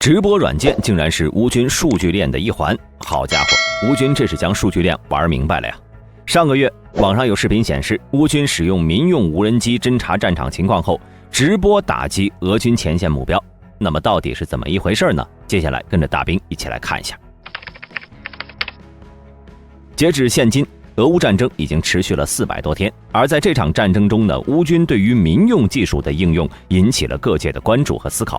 直播软件竟然是乌军数据链的一环，好家伙，乌军这是将数据链玩明白了呀！上个月，网上有视频显示，乌军使用民用无人机侦察战场情况后，直播打击俄军前线目标。那么到底是怎么一回事呢？接下来跟着大兵一起来看一下。截至现今，俄乌战争已经持续了400多天，而在这场战争中呢，乌军对于民用技术的应用引起了各界的关注和思考。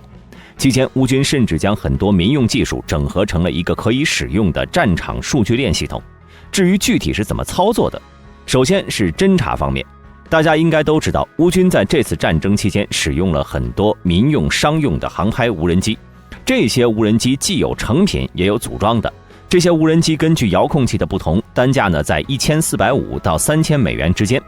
期间，乌军甚至将很多民用技术整合成了一个可以使用的战场数据链系统。至于具体是怎么操作的，首先是侦察方面，大家应该都知道，乌军在这次战争期间使用了很多民用商用的航拍无人机，这些无人机既有成品也有组装的。这些无人机根据遥控器的不同，单价呢在1450到3000美元之间，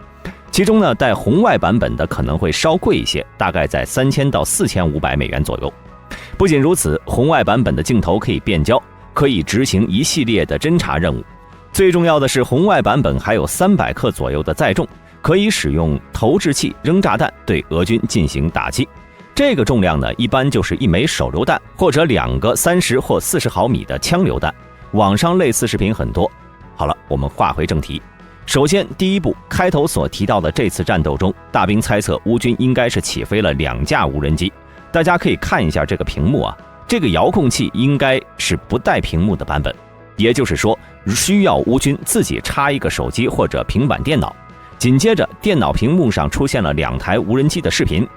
其中呢带红外版本的可能会稍贵一些，大概在3000到4500美元左右。不仅如此，红外版本的镜头可以变焦，可以执行一系列的侦察任务。最重要的是，红外版本还有300克左右的载重，可以使用投掷器扔炸弹对俄军进行打击。这个重量呢，一般就是1枚手榴弹或者2个30或40毫米的枪榴弹。网上类似视频很多。好了，我们话回正题。首先，第一步，开头所提到的这次战斗中，大兵猜测乌军应该是起飞了2架无人机。大家可以看一下这个屏幕啊，这个遥控器应该是不带屏幕的版本，也就是说，需要乌军自己插一个手机或者平板电脑。紧接着，电脑屏幕上出现了2台无人机的视频，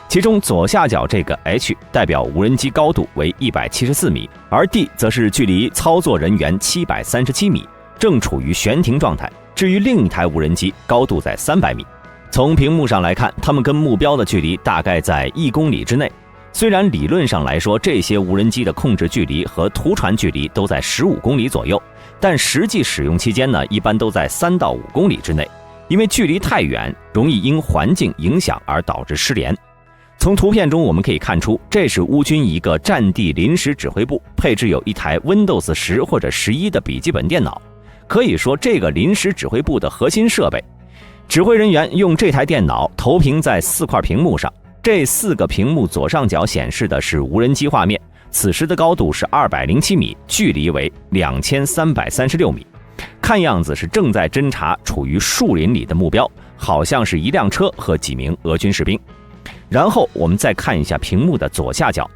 其中左下角这个 H 代表无人机高度为174米，而 D 则是距离操作人员737米，正处于悬停状态。至于另一台无人机，高度在300米。从屏幕上来看，它们跟目标的距离大概在1公里之内。虽然理论上来说，这些无人机的控制距离和图传距离都在15公里左右，但实际使用期间呢，一般都在3到5公里之内，因为距离太远，容易因环境影响而导致失联。从图片中我们可以看出，这是乌军一个战地临时指挥部，配置有一台 Windows 10或者11的笔记本电脑，可以说这个临时指挥部的核心设备。指挥人员用这台电脑投屏在4块屏幕上，这4个屏幕左上角显示的是无人机画面，此时的高度是207米，距离为2336米。看样子是正在侦察处于树林里的目标，好像是一辆车和几名俄军士兵。然后我们再看一下屏幕的左下角，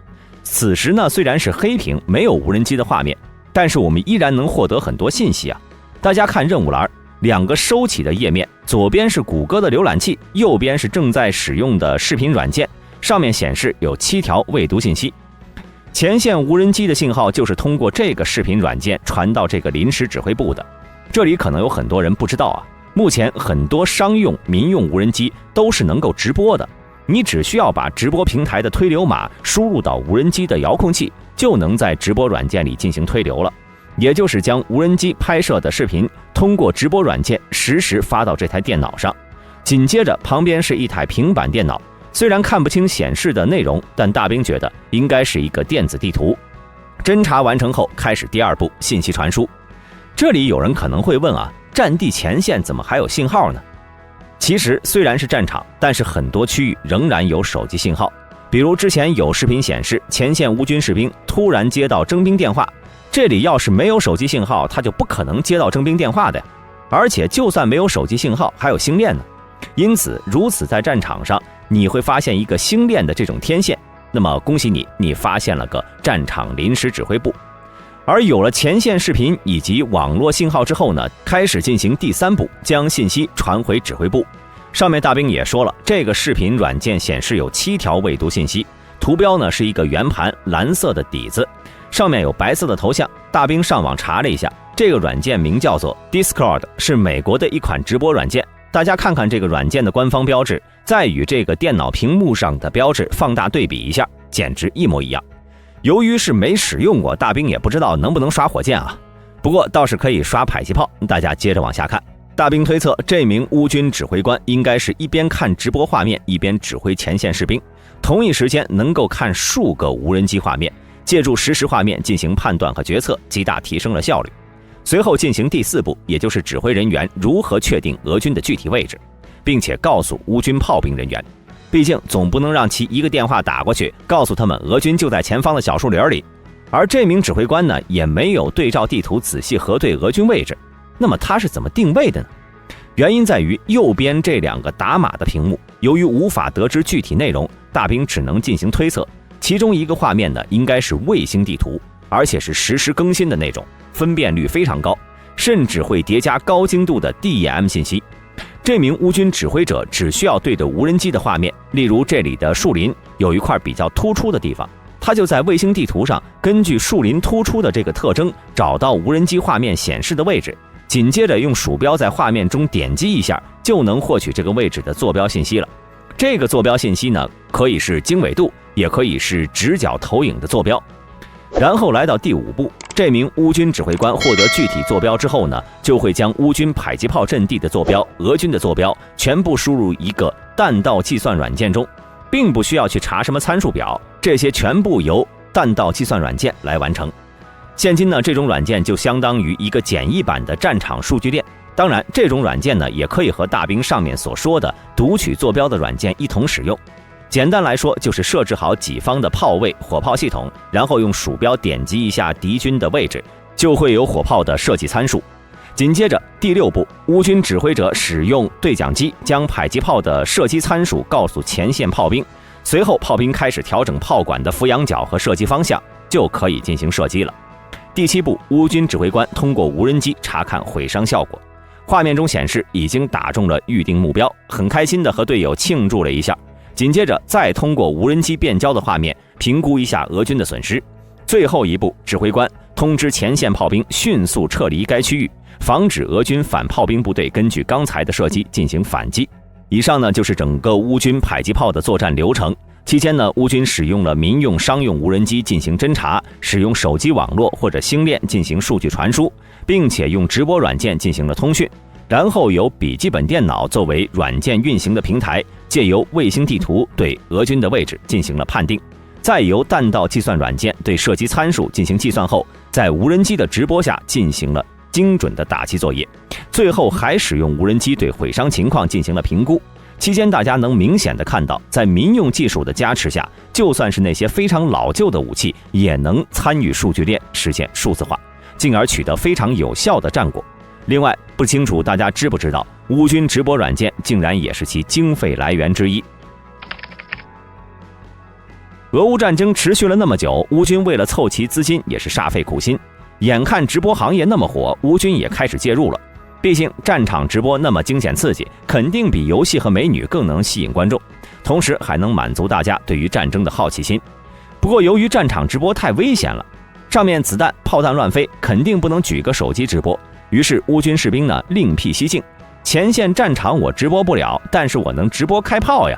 此时呢虽然是黑屏，没有无人机的画面，但是我们依然能获得很多信息啊。大家看任务栏，2个收起的页面，左边是谷歌的浏览器，右边是正在使用的视频软件，上面显示有7条未读信息。前线无人机的信号就是通过这个视频软件传到这个临时指挥部的。这里可能有很多人不知道啊，目前很多商用、民用无人机都是能够直播的，你只需要把直播平台的推流码输入到无人机的遥控器，就能在直播软件里进行推流了。也就是将无人机拍摄的视频通过直播软件实时发到这台电脑上。紧接着旁边是一台平板电脑，虽然看不清显示的内容，但大兵觉得应该是一个电子地图。侦察完成后，开始第2步，信息传输。这里有人可能会问啊，战地前线怎么还有信号呢？其实虽然是战场，但是很多区域仍然有手机信号。比如之前有视频显示，前线乌军士兵突然接到征兵电话，这里要是没有手机信号，他就不可能接到征兵电话的，而且就算没有手机信号，还有星链呢。因此如此在战场上你会发现一个星链的这种天线，那么恭喜你，你发现了个战场临时指挥部。而有了前线视频以及网络信号之后呢，开始进行第3步，将信息传回指挥部。上面大兵也说了，这个视频软件显示有7条未读信息，图标呢是一个圆盘，蓝色的底子，上面有白色的头像。大兵上网查了一下，这个软件名叫做 Discord， 是美国的一款直播软件。大家看看这个软件的官方标志，再与这个电脑屏幕上的标志放大对比一下，简直一模一样。由于是没使用过，大兵也不知道能不能刷火箭啊，不过倒是可以刷迫击炮。大家接着往下看，大兵推测这名乌军指挥官应该是一边看直播画面，一边指挥前线士兵，同一时间能够看数个无人机画面，借助实时画面进行判断和决策，极大提升了效率。随后进行第4步，也就是指挥人员如何确定俄军的具体位置，并且告诉乌军炮兵人员，毕竟总不能让其一个电话打过去，告诉他们俄军就在前方的小树林里，而这名指挥官呢，也没有对照地图仔细核对俄军位置。那么他是怎么定位的呢？原因在于右边这2个打码的屏幕，由于无法得知具体内容，大兵只能进行推测。其中一个画面呢，应该是卫星地图，而且是实时更新的那种，分辨率非常高，甚至会叠加高精度的 DEM 信息。这名乌军指挥者只需要对着无人机的画面，例如这里的树林有一块比较突出的地方，他就在卫星地图上根据树林突出的这个特征，找到无人机画面显示的位置，紧接着用鼠标在画面中点击一下，就能获取这个位置的坐标信息了。这个坐标信息呢，可以是经纬度，也可以是直角投影的坐标。然后来到第5步，这名乌军指挥官获得具体坐标之后呢，就会将乌军迫击炮阵地的坐标、俄军的坐标全部输入一个弹道计算软件中，并不需要去查什么参数表，这些全部由弹道计算软件来完成。现今呢，这种软件就相当于一个简易版的战场数据链。当然，这种软件呢，也可以和大兵上面所说的读取坐标的软件一同使用。简单来说，就是设置好己方的炮位、火炮系统，然后用鼠标点击一下敌军的位置，就会有火炮的设计参数。紧接着第6步，乌军指挥者使用对讲机将迫击炮的射击参数告诉前线炮兵，随后炮兵开始调整炮管的俯仰角和射击方向，就可以进行射击了。第7步，乌军指挥官通过无人机查看毁伤效果，画面中显示已经打中了预定目标，很开心地和队友庆祝了一下。紧接着再通过无人机变焦的画面评估一下俄军的损失。最后一步，指挥官通知前线炮兵迅速撤离该区域，防止俄军反炮兵部队根据刚才的射击进行反击。以上呢，就是整个乌军迫击炮的作战流程。期间呢，乌军使用了民用、商用无人机进行侦察，使用手机网络或者星链进行数据传输，并且用直播软件进行了通讯。然后由笔记本电脑作为软件运行的平台，借由卫星地图对俄军的位置进行了判定，再由弹道计算软件对射击参数进行计算后，在无人机的直播下进行了精准的打击作业，最后还使用无人机对毁伤情况进行了评估。期间大家能明显的看到，在民用技术的加持下，就算是那些非常老旧的武器也能参与数据链实现数字化，进而取得非常有效的战果。另外，不清楚大家知不知道，乌军直播软件竟然也是其经费来源之一。俄乌战争持续了那么久，乌军为了凑齐资金也是煞费苦心。眼看直播行业那么火，乌军也开始介入了。毕竟战场直播那么惊险刺激，肯定比游戏和美女更能吸引观众，同时还能满足大家对于战争的好奇心。不过由于战场直播太危险了，上面子弹炮弹乱飞，肯定不能举个手机直播。于是乌军士兵呢另辟蹊径，前线战场我直播不了，但是我能直播开炮呀，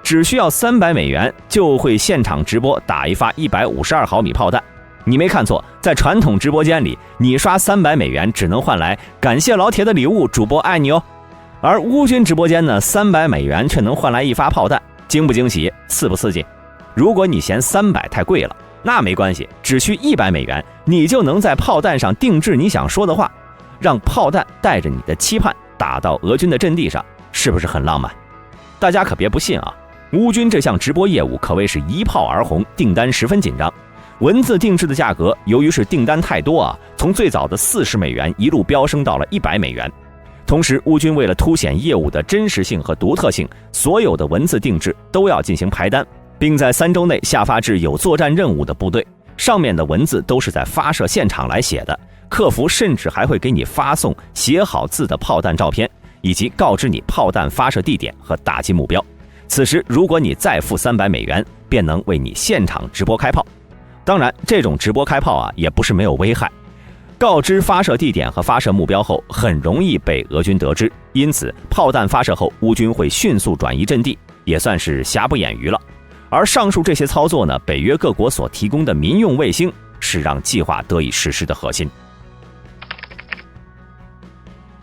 只需要300美元就会现场直播打一发152毫米炮弹。你没看错，在传统直播间里，你刷300美元只能换来感谢老铁的礼物，主播爱你哦。而乌军直播间呢，300美元却能换来一发炮弹，惊不惊喜，刺不刺激？如果你嫌300太贵了，那没关系，只需100美元，你就能在炮弹上定制你想说的话，让炮弹带着你的期盼打到俄军的阵地上，是不是很浪漫？大家可别不信啊，乌军这项直播业务可谓是一炮而红，订单十分紧张。文字定制的价格，由于是订单太多啊，从最早的40美元一路飙升到了100美元。同时，乌军为了凸显业务的真实性和独特性，所有的文字定制都要进行排单，并在3周内下发至有作战任务的部队，上面的文字都是在发射现场来写的。客服甚至还会给你发送写好字的炮弹照片，以及告知你炮弹发射地点和打击目标。此时如果你再付300美元，便能为你现场直播开炮。当然，这种直播开炮啊，也不是没有危害。告知发射地点和发射目标后，很容易被俄军得知，因此炮弹发射后，乌军会迅速转移阵地，也算是瑕不掩瑜了。而上述这些操作呢，北约各国所提供的民用卫星是让计划得以实施的核心。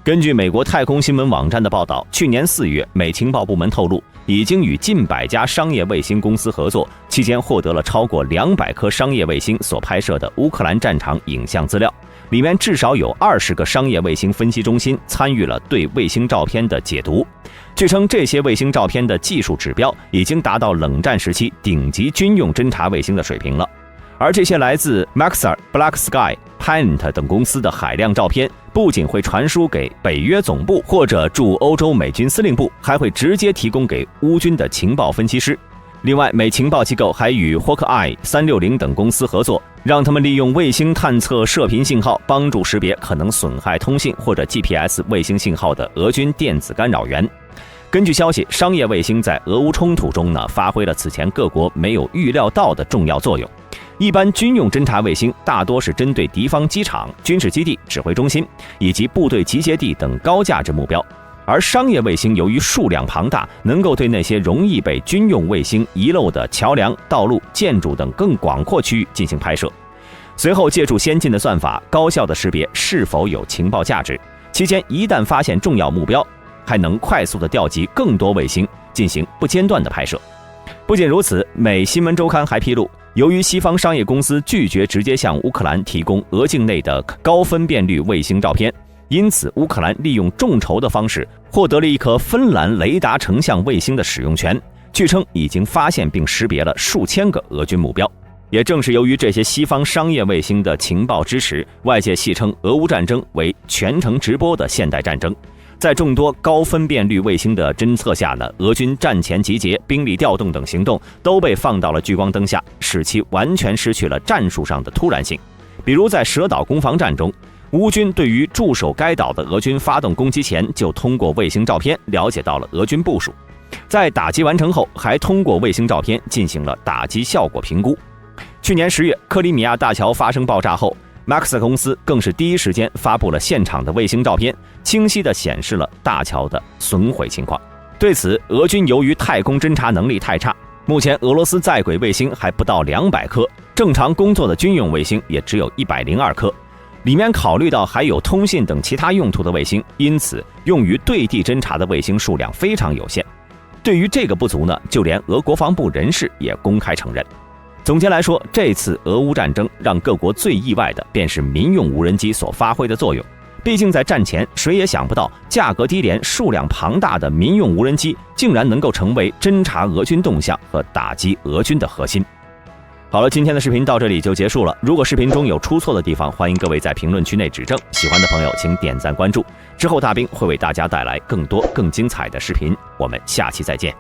根据美国太空新闻网站的报道，去年4月，美情报部门透露，已经与近100家商业卫星公司合作，期间获得了超过200颗商业卫星所拍摄的乌克兰战场影像资料，里面至少有20个商业卫星分析中心参与了对卫星照片的解读。据称，这些卫星照片的技术指标已经达到冷战时期顶级军用侦察卫星的水平了。而这些来自 Maxar、Black Sky、Paint 等公司的海量照片，不仅会传输给北约总部或者驻欧洲美军司令部，还会直接提供给乌军的情报分析师。另外，美情报机构还与 Hawkeye、360等公司合作，让他们利用卫星探测射频信号，帮助识别可能损害通信或者 GPS 卫星信号的俄军电子干扰源。根据消息，商业卫星在俄乌冲突中发挥了此前各国没有预料到的重要作用。一般军用侦察卫星大多是针对敌方机场、军事基地、指挥中心以及部队集结地等高价值目标，而商业卫星由于数量庞大，能够对那些容易被军用卫星遗漏的桥梁、道路、建筑等更广阔区域进行拍摄，随后借助先进的算法，高效地识别是否有情报价值。期间一旦发现重要目标，还能快速地调集更多卫星进行不间断的拍摄。不仅如此，美新闻周刊还披露，由于西方商业公司拒绝直接向乌克兰提供俄境内的高分辨率卫星照片，因此乌克兰利用众筹的方式获得了一颗芬兰雷达成像卫星的使用权，据称已经发现并识别了数千个俄军目标。也正是由于这些西方商业卫星的情报支持，外界戏称俄乌战争为全程直播的现代战争。在众多高分辨率卫星的侦测下俄军战前集结、兵力调动等行动都被放到了聚光灯下，使其完全失去了战术上的突然性。比如在蛇岛攻防战中，乌军对于驻守该岛的俄军发动攻击前，就通过卫星照片了解到了俄军部署，在打击完成后，还通过卫星照片进行了打击效果评估。去年10月，克里米亚大桥发生爆炸后，Maxar 公司更是第一时间发布了现场的卫星照片，清晰地显示了大桥的损毁情况。对此，俄军由于太空侦察能力太差，目前俄罗斯在轨卫星还不到200颗，正常工作的军用卫星也只有102颗。里面考虑到还有通信等其他用途的卫星，因此用于对地侦察的卫星数量非常有限。对于这个不足就连俄国防部人士也公开承认。总结来说，这次俄乌战争让各国最意外的便是民用无人机所发挥的作用。毕竟在战前，谁也想不到价格低廉、数量庞大的民用无人机竟然能够成为侦察俄军动向和打击俄军的核心。好了，今天的视频到这里就结束了。如果视频中有出错的地方，欢迎各位在评论区内指正。喜欢的朋友请点赞关注，之后大兵会为大家带来更多更精彩的视频。我们下期再见。